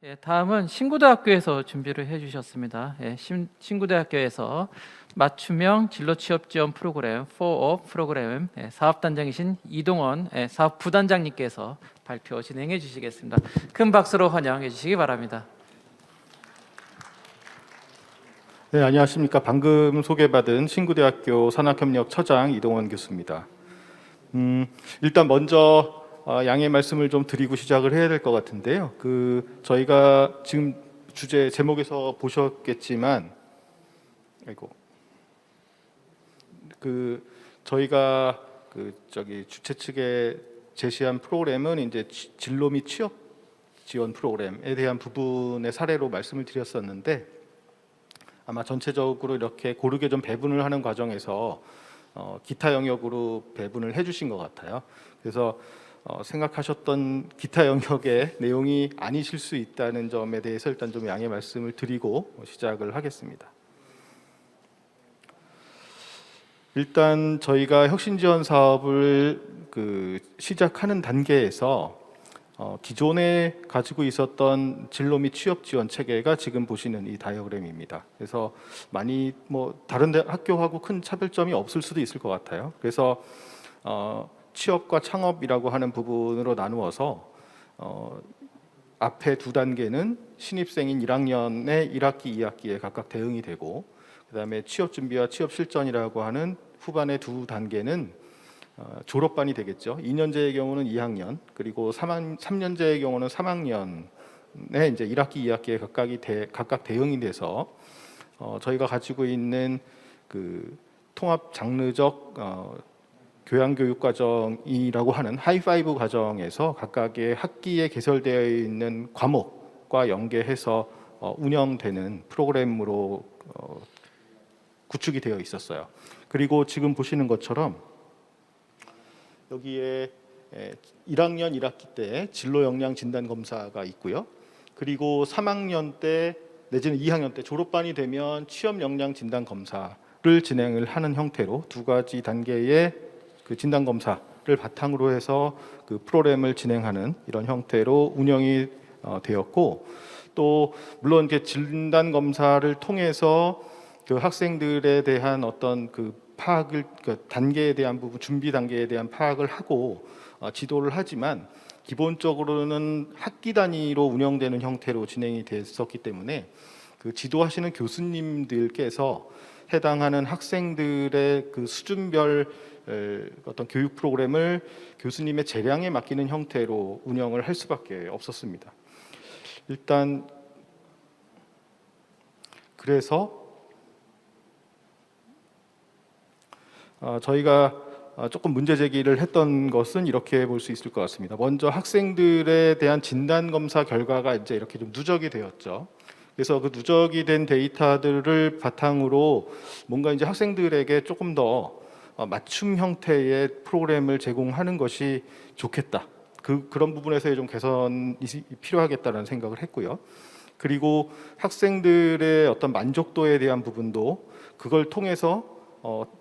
예, 다음은 신구대학교에서 준비를 해주셨습니다. 예, 신구대학교에서 맞춤형 진로 취업 지원 프로그램 4업 프로그램 사업단장이신 이동원 사업부단장님께서 발표 진행해 주시겠습니다. 큰 박수로 환영해 주시기 바랍니다. 네, 안녕하십니까. 방금 소개받은 신구대학교 산학협력처장 이동원 교수입니다. 일단 먼저 양해 말씀을 좀 드리고 시작을 해야 될 것 같은데요. 저희가 지금 주제 제목에서 보셨겠지만, 저희가 주최 측에 제시한 프로그램은 이제 진로 및 취업 지원 프로그램에 대한 부분의 사례로 말씀을 드렸었는데, 아마 전체적으로 이렇게 고르게 좀 배분을 하는 과정에서 기타 영역으로 배분을 해주신 것 같아요. 그래서 생각하셨던 기타 영역의 내용이 아니실 수 있다는 점에 대해서 일단 좀 양해 말씀을 드리고 시작을 하겠습니다. 일단 저희가 혁신지원 사업을 시작하는 단계에서 기존에 가지고 있었던 진로 및 취업 지원 체계가 지금 보시는 이 다이어그램입니다. 그래서 많이 다른 학교하고 큰 차별점이 없을 수도 있을 것 같아요. 그래서 취업과 창업이라고 하는 부분으로 나누어서 앞에 두 단계는 신입생인 1학년의 1학기, 2학기에 각각 대응이 되고, 그다음에 취업 준비와 취업 실전이라고 하는 후반의 두 단계는 졸업반이 되겠죠. 2년제의 경우는 2학년, 그리고 3년제의 경우는 3학년에 이제 1학기, 2학기에 각각 대응이 돼서 저희가 가지고 있는 통합 장르적 교양교육 과정이라고 하는 하이파이브 과정에서 각각의 학기에 개설되어 있는 과목과 연계해서 운영되는 프로그램으로 구축이 되어 있었어요. 그리고 지금 보시는 것처럼 여기에 1학년 1학기 때 진로 역량 진단 검사가 있고요. 그리고 3학년 때 내지는 2학년 때 졸업반이 되면 취업 역량 진단 검사를 진행을 하는 형태로 두 가지 단계의 진단 검사를 바탕으로 해서 프로그램을 진행하는 이런 형태로 운영이 되었고, 또 물론 진단 검사를 통해서 학생들에 대한 어떤 파악을 단계에 대한 부분, 준비 단계에 대한 파악을 하고 지도를 하지만 기본적으로는 학기 단위로 운영되는 형태로 진행이 됐었기 때문에 지도하시는 교수님들께서 해당하는 학생들의 수준별 어떤 교육 프로그램을 교수님의 재량에 맡기는 형태로 운영을 할 수밖에 없었습니다. 일단 그래서 저희가 조금 문제 제기를 했던 것은 이렇게 볼 수 있을 것 같습니다. 먼저 학생들에 대한 진단 검사 결과가 이제 이렇게 좀 누적이 되었죠. 그래서 그 누적이 된 데이터들을 바탕으로 뭔가 이제 학생들에게 조금 더 맞춤 형태의 프로그램을 제공하는 것이 좋겠다. 그런 부분에서의 좀 개선이 필요하겠다는 생각을 했고요. 그리고 학생들의 어떤 만족도에 대한 부분도 그걸 통해서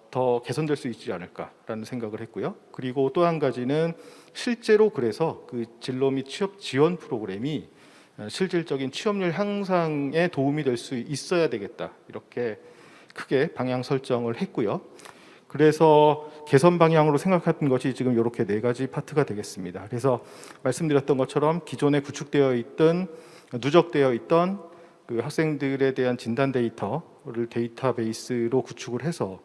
더 개선될 수 있지 않을까라는 생각을 했고요. 그리고 또 한 가지는 실제로 그래서 진로 및 취업 지원 프로그램이 실질적인 취업률 향상에 도움이 될 수 있어야 되겠다. 이렇게 크게 방향 설정을 했고요. 그래서 개선 방향으로 생각했던 것이 지금 이렇게 네 가지 파트가 되겠습니다. 그래서 말씀드렸던 것처럼 기존에 구축되어 있던 누적되어 있던 학생들에 대한 진단 데이터를 데이터베이스로 구축을 해서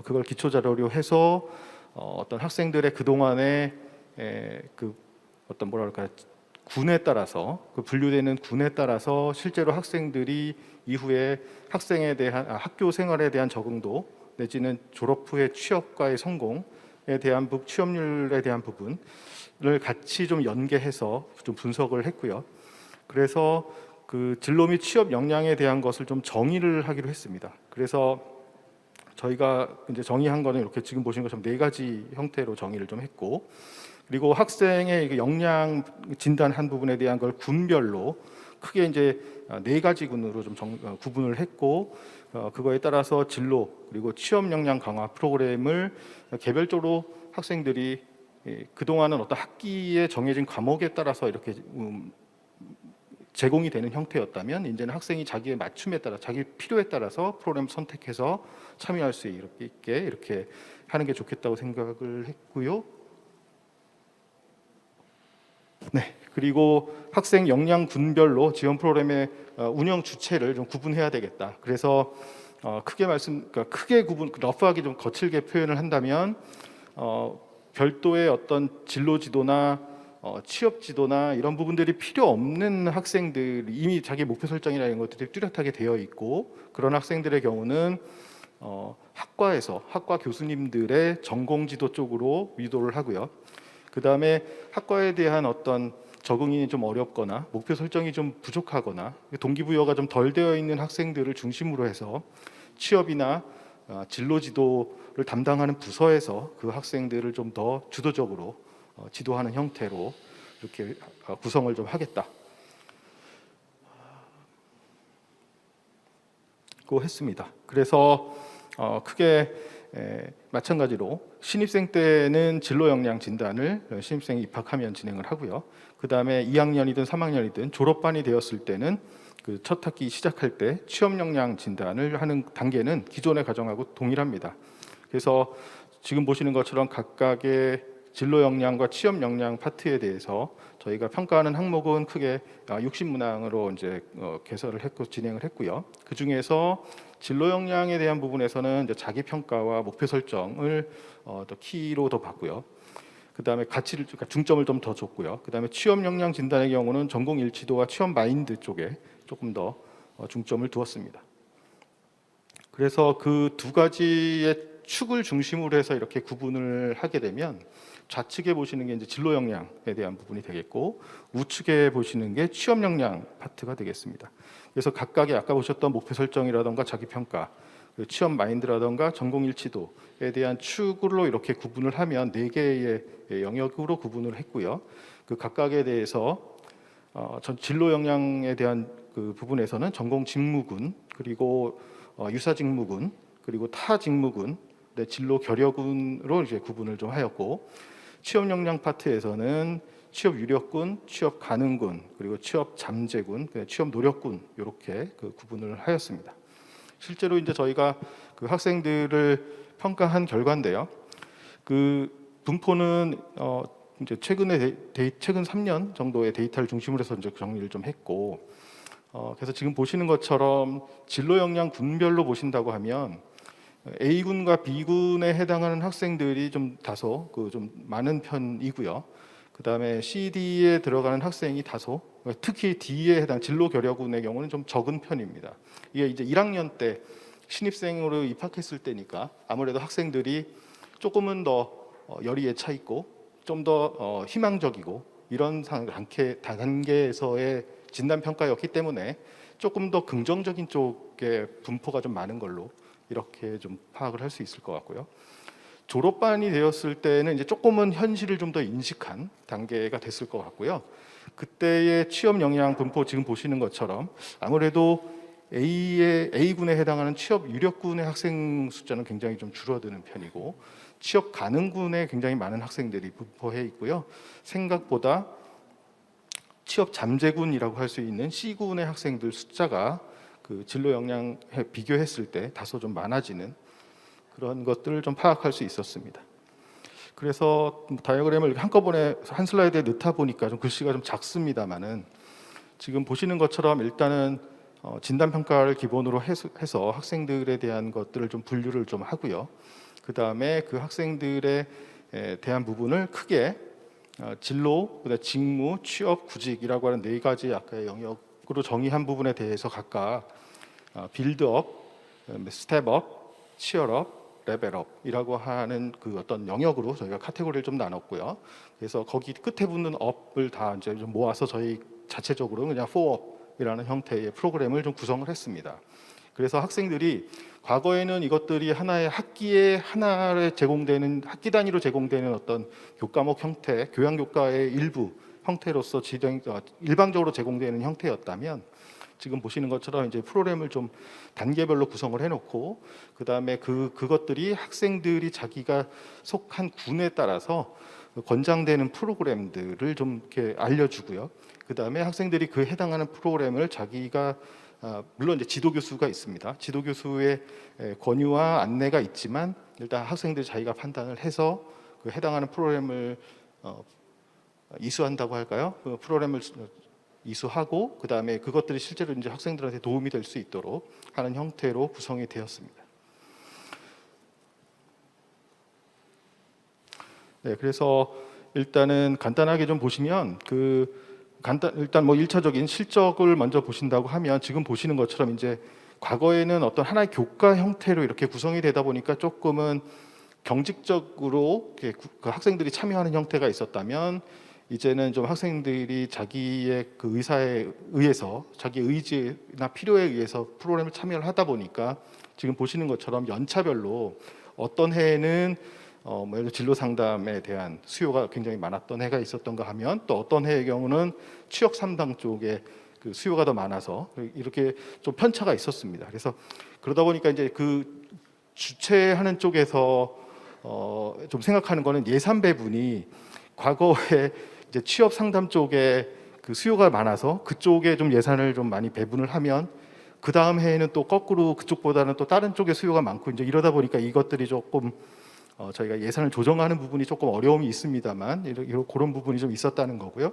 그걸 기초 자료로 해서 어떤 학생들의 그동안의 어떤 군에 따라서 분류되는 군에 따라서 실제로 학생들이 이후에 학교 생활에 대한 적응도 내지는 졸업 후의 취업과의 성공에 대한 취업률에 대한 부분을 같이 좀 연계해서 좀 분석을 했고요. 그래서 진로 및 취업 역량에 대한 것을 좀 정의를 하기로 했습니다. 그래서 저희가 이제 정의한 거는 이렇게 지금 보시는 것처럼 네 가지 형태로 정의를 좀 했고, 그리고 학생의 역량 진단한 부분에 대한 걸 군별로 크게 이제 네 가지 군으로 좀 구분을 했고, 그거에 따라서 진로 그리고 취업 역량 강화 프로그램을 개별적으로 학생들이 그동안은 어떤 학기에 정해진 과목에 따라서 이렇게 제공이 되는 형태였다면 이제는 학생이 자기의 맞춤에 따라 자기 필요에 따라서 프로그램 선택해서 참여할 수 있게 이렇게 하는 게 좋겠다고 생각을 했고요. 네, 그리고 학생 역량 군별로 지원 프로그램의 운영 주체를 좀 구분해야 되겠다. 그래서 그러니까 크게 구분, 러프하게 좀 거칠게 표현을 한다면 별도의 어떤 진로 지도나 취업 지도나 이런 부분들이 필요 없는 학생들, 이미 자기 목표 설정이나 이런 것들이 뚜렷하게 되어 있고 그런 학생들의 경우는 학과 교수님들의 전공 지도 쪽으로 유도를 하고요. 그 다음에 학과에 대한 어떤 적응이 좀 어렵거나 목표 설정이 좀 부족하거나 동기부여가 좀 덜 되어 있는 학생들을 중심으로 해서 취업이나 진로 지도를 담당하는 부서에서 그 학생들을 좀 더 주도적으로 지도하는 형태로 이렇게 구성을 좀 하겠다. 고 했습니다. 그래서 크게 마찬가지로 신입생 때는 진로 역량 진단을 신입생이 입학하면 진행을 하고요. 그 다음에 2학년이든 3학년이든 졸업반이 되었을 때는 그 첫 학기 시작할 때 취업 역량 진단을 하는 단계는 기존의 과정하고 동일합니다. 그래서 지금 보시는 것처럼 각각의 진로 역량과 취업 역량 파트에 대해서 저희가 평가하는 항목은 크게 60문항으로 이제 개설을 했고 진행을 했고요. 그 중에서 진로 역량에 대한 부분에서는 이제 자기 평가와 목표 설정을 더 키로 더 봤고요. 그다음에 가치를 그러니까 중점을 좀 더 줬고요. 그다음에 취업 역량 진단의 경우는 전공 일치도와 취업 마인드 쪽에 조금 더 중점을 두었습니다. 그래서 그 두 가지의 축을 중심으로 해서 이렇게 구분을 하게 되면 좌측에 보시는 게 이제 진로 역량에 대한 부분이 되겠고 우측에 보시는 게 취업 역량 파트가 되겠습니다. 그래서 각각의 아까 보셨던 목표 설정이라던가 자기 평가, 취업 마인드라던가 전공 일치도에 대한 축으로 이렇게 구분을 하면 4개의 영역으로 구분을 했고요. 그 각각에 대해서 전 진로 역량에 대한 그 부분에서는 전공 직무군 그리고 유사 직무군 그리고 타 직무군 진로 결여군으로 이제 구분을 좀 하였고 취업 역량 파트에서는 취업 유력군, 취업 가능군, 그리고 취업 잠재군, 취업 노력군 이렇게 그 구분을 하였습니다. 실제로 이제 저희가 그 학생들을 평가한 결과인데요. 그 분포는 이제 최근 3년 정도의 데이터를 중심으로 해서 이제 정리를 좀 했고, 그래서 지금 보시는 것처럼 진로 역량 군별로 보신다고 하면 A군과 B군에 해당하는 학생들이 좀 다소 좀 많은 편이고요. 그 다음에 C, D에 들어가는 학생이 다소 특히 D에 해당 진로 결여군의 경우는 좀 적은 편입니다. 이게 이제 1학년 때 신입생으로 입학했을 때니까 아무래도 학생들이 조금은 더 열의에 차 있고 좀 더 희망적이고 이런 단계에서의 진단 평가였기 때문에 조금 더 긍정적인 쪽의 분포가 좀 많은 걸로 이렇게 좀 파악을 할 수 있을 것 같고요. 졸업반이 되었을 때는 이제 조금은 현실을 좀 더 인식한 단계가 됐을 것 같고요. 그때의 취업 역량 분포 지금 보시는 것처럼 아무래도 A군에 해당하는 취업 유력군의 학생 숫자는 굉장히 좀 줄어드는 편이고 취업 가능군에 굉장히 많은 학생들이 분포해 있고요. 생각보다 취업 잠재군이라고 할 수 있는 C군의 학생들 숫자가 그 진로 역량에 비교했을 때 다소 좀 많아지는 그런 것들을 좀 파악할 수 있었습니다. 그래서 다이어그램을 한꺼번에 한 슬라이드에 넣다 보니까 좀 글씨가 좀 작습니다만은 지금 보시는 것처럼 일단은 진단 평가를 기본으로 해서 학생들에 대한 것들을 좀 분류를 좀 하고요. 그 다음에 그 학생들에 대한 부분을 크게 진로, 그다음에 직무, 취업, 구직이라고 하는 4가지 아까의 영역으로 정의한 부분에 대해서 각각 빌드업, 스텝업, 치얼업, 레벨업이라고 하는 그 어떤 영역으로 저희가 카테고리를 좀 나눴고요. 그래서 거기 끝에 붙는 업을 다 이제 좀 모아서 저희 자체적으로 그냥 4업이라는 형태의 프로그램을 좀 구성을 했습니다. 그래서 학생들이 과거에는 이것들이 하나의 학기에 하나에 제공되는 학기 단위로 제공되는 어떤 교과목 형태, 교양 교과의 일부 형태로서 일방적으로 제공되는 형태였다면 지금 보시는 것처럼 이제 프로그램을 좀 단계별로 구성을 해놓고 그 다음에 그것들이 학생들이 자기가 속한 군에 따라서 권장되는 프로그램들을 좀 이렇게 알려주고요. 그 다음에 학생들이 그 해당하는 프로그램을 자기가 물론 이제 지도 교수가 있습니다. 지도 교수의 권유와 안내가 있지만 일단 학생들이 자기가 판단을 해서 그 해당하는 프로그램을 이수한다고 할까요? 그 프로그램을 이수하고 그 다음에 그것들이 실제로 이제 학생들한테 도움이 될 수 있도록 하는 형태로 구성이 되었습니다. 네, 그래서 일단은 간단하게 좀 보시면 일단 뭐 1차적인 실적을 먼저 보신다고 하면 지금 보시는 것처럼 이제 과거에는 어떤 하나의 교과 형태로 이렇게 구성이 되다 보니까 조금은 경직적으로 이렇게 그 학생들이 참여하는 형태가 있었다면 이제는 좀 학생들이 자기의 그 의사에 의해서 자기 의지나 필요에 의해서 프로그램을 참여를 하다 보니까 지금 보시는 것처럼 연차별로 어떤 해에는 뭐 예를 들어 진로 상담에 대한 수요가 굉장히 많았던 해가 있었던가 하면 또 어떤 해의 경우는 취업 상담 쪽에 그 수요가 더 많아서 이렇게 좀 편차가 있었습니다. 그래서 그러다 보니까 이제 그 주최하는 쪽에서 좀 생각하는 거는 예산 배분이 과거에 이제 취업 상담 쪽에 그 수요가 많아서 그쪽에 좀 예산을 좀 많이 배분을 하면 그 다음 해에는 또 거꾸로 그쪽보다는 또 다른 쪽에 수요가 많고 이제 이러다 보니까 이것들이 조금 저희가 예산을 조정하는 부분이 조금 어려움이 있습니다만 이런 그런 부분이 좀 있었다는 거고요.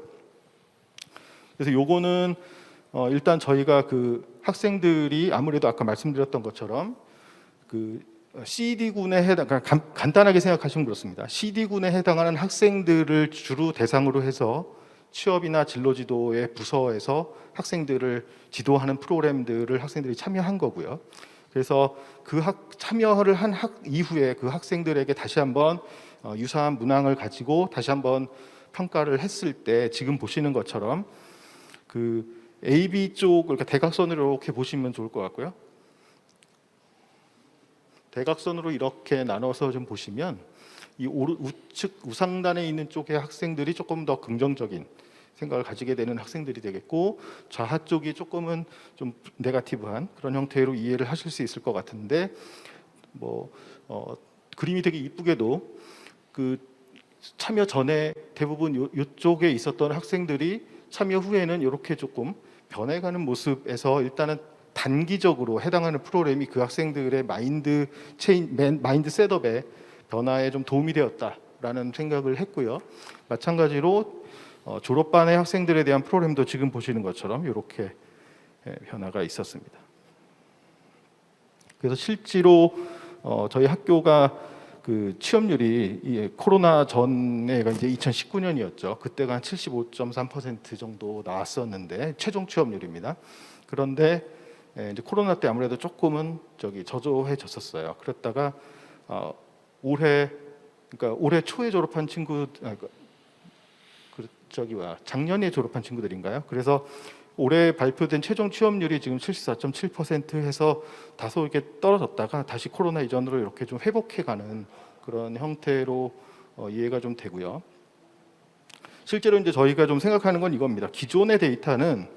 그래서 요거는 일단 저희가 그 학생들이 아무래도 아까 말씀드렸던 것처럼 그 CD군에 간단하게 생각하시면 그렇습니다. CD군에 해당하는 학생들을 주로 대상으로 해서 취업이나 진로지도의 부서에서 학생들을 지도하는 프로그램들을 학생들이 참여한 거고요. 그래서 그 참여를 한 이후에 그 학생들에게 다시 한번 유사한 문항을 가지고 다시 한번 평가를 했을 때 지금 보시는 것처럼 그 AB 쪽 그러니까 대각선으로 이렇게 보시면 좋을 것 같고요. 대각선으로 이렇게 나눠서 좀 보시면 이 우측 우상단에 있는 쪽의 학생들이 조금 더 긍정적인 생각을 가지게 되는 학생들이 되겠고 좌하 쪽이 조금은 좀 네거티브한 그런 형태로 이해를 하실 수 있을 것 같은데 그림이 되게 이쁘게도 그 참여 전에 대부분 이쪽에 있었던 학생들이 참여 후에는 이렇게 조금 변해가는 모습에서 일단은 단기적으로 해당하는 프로그램이 그 학생들의 마인드 셋업의 변화에 좀 도움이 되었다라는 생각을 했고요. 마찬가지로 졸업반의 학생들에 대한 프로그램도 지금 보시는 것처럼 이렇게 변화가 있었습니다. 그래서 실제로 저희 학교가 그 취업률이 코로나 전에가 이제 2019년이었죠. 그때가 한 75.3% 정도 나왔었는데 최종 취업률입니다. 그런데 이제 코로나 때 아무래도 조금은 저조해졌었어요. 그랬다가 올해 초에 졸업한 친구 작년에 졸업한 친구들인가요? 그래서 올해 발표된 최종 취업률이 지금 74.7% 해서 다소 이렇게 떨어졌다가 다시 코로나 이전으로 이렇게 좀 회복해가는 그런 형태로 이해가 좀 되고요. 실제로 이제 저희가 좀 생각하는 건 이겁니다. 기존의 데이터는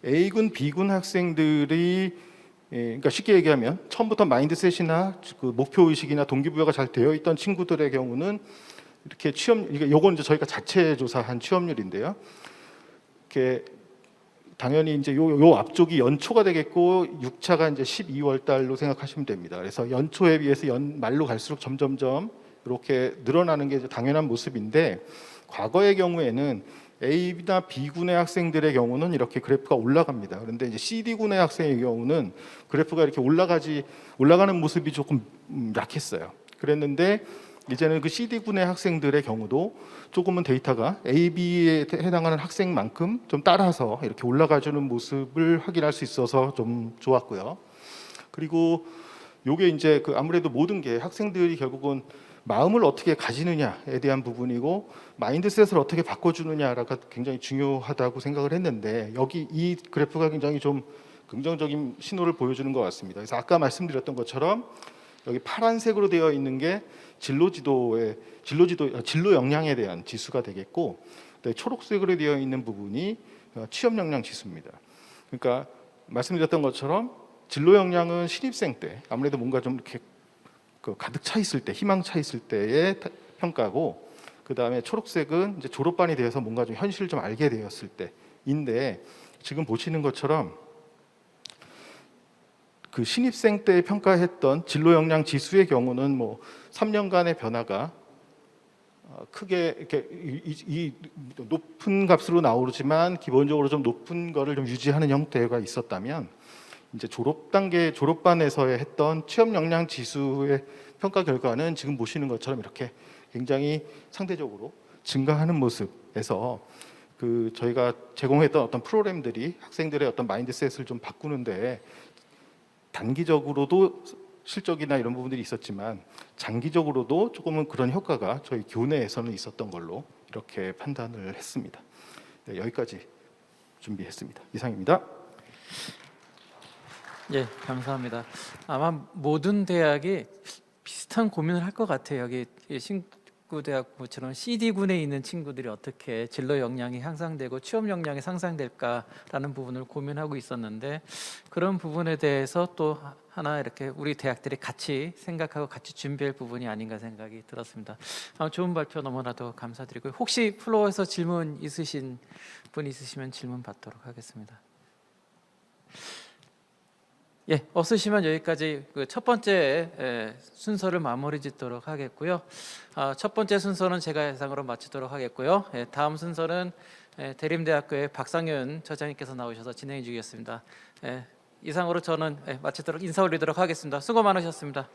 A군, B군 학생들이 그러니까 쉽게 얘기하면 처음부터 마인드셋이나 그 목표 의식이나 동기부여가 잘 되어 있던 친구들의 경우는 이렇게 요건 이제 저희가 자체 조사한 취업률인데요. 이렇게 당연히 이제 요 앞쪽이 연초가 되겠고 6차가 이제 12월 달로 생각하시면 됩니다. 그래서 연초에 비해서 말로 갈수록 점점점 이렇게 늘어나는 게 당연한 모습인데 과거의 경우에는 A나 B군의 학생들의 경우는 이렇게 그래프가 올라갑니다. 그런데 이제 CD군의 학생의 경우는 그래프가 이렇게 올라가는 모습이 조금 약했어요. 그랬는데 이제는 그 CD군의 학생들의 경우도 조금은 데이터가 A, B에 해당하는 학생만큼 좀 따라서 이렇게 올라가주는 모습을 확인할 수 있어서 좀 좋았고요. 그리고 요게 이제 그 아무래도 모든 게 학생들이 결국은 마음을 어떻게 가지느냐에 대한 부분이고 마인드셋을 어떻게 바꿔주느냐가 굉장히 중요하다고 생각을 했는데 여기 이 그래프가 굉장히 좀 긍정적인 신호를 보여주는 것 같습니다. 그래서 아까 말씀드렸던 것처럼 여기 파란색으로 되어 있는 게 진로 역량에 대한 지수가 되겠고 초록색으로 되어 있는 부분이 취업 역량 지수입니다. 그러니까 말씀드렸던 것처럼 진로 역량은 신입생 때 아무래도 뭔가 좀 이렇게 가득 차 있을 때, 희망 차 있을 때의 평가고 그 다음에 초록색은 이제 졸업반이 되어서 뭔가 좀 현실을 좀 알게 되었을 때인데, 지금 보시는 것처럼 그 신입생 때 평가했던 진로 역량 지수의 경우는 뭐 3년간의 변화가 크게 이렇게 이 높은 값으로 나오지만 기본적으로 좀 높은 거를 좀 유지하는 형태가 있었다면, 이제 졸업 단계 졸업반에서 했던 취업 역량 지수의 평가 결과는 지금 보시는 것처럼 이렇게 굉장히 상대적으로 증가하는 모습에서 그 저희가 제공했던 어떤 프로그램들이 학생들의 어떤 마인드셋을 좀 바꾸는데 단기적으로도 실적이나 이런 부분들이 있었지만 장기적으로도 조금은 그런 효과가 저희 교내에서는 있었던 걸로 이렇게 판단을 했습니다. 네, 여기까지 준비했습니다. 이상입니다. 예, 감사합니다. 아마 모든 대학이 비슷한 고민을 할 것 같아요. 여기 신구대학처럼 CD군에 있는 친구들이 어떻게 진로 역량이 향상되고 취업 역량이 상상될까라는 부분을 고민하고 있었는데, 그런 부분에 대해서 또 하나 이렇게 우리 대학들이 같이 생각하고 같이 준비할 부분이 아닌가 생각이 들었습니다. 좋은 발표 너무나도 감사드리고요. 혹시 플로어에서 질문 있으신 분 있으시면 질문 받도록 하겠습니다. 예, 없으시면 여기까지 그 첫 번째 순서를 마무리 짓도록 하겠고요. 첫 번째 순서는 제가 예상으로 마치도록 하겠고요. 다음 순서는 대림대학교의 박상윤 처장님께서 나오셔서 진행해 주겠습니다. 이상으로 저는 마치도록 인사 올리도록 하겠습니다. 수고 많으셨습니다.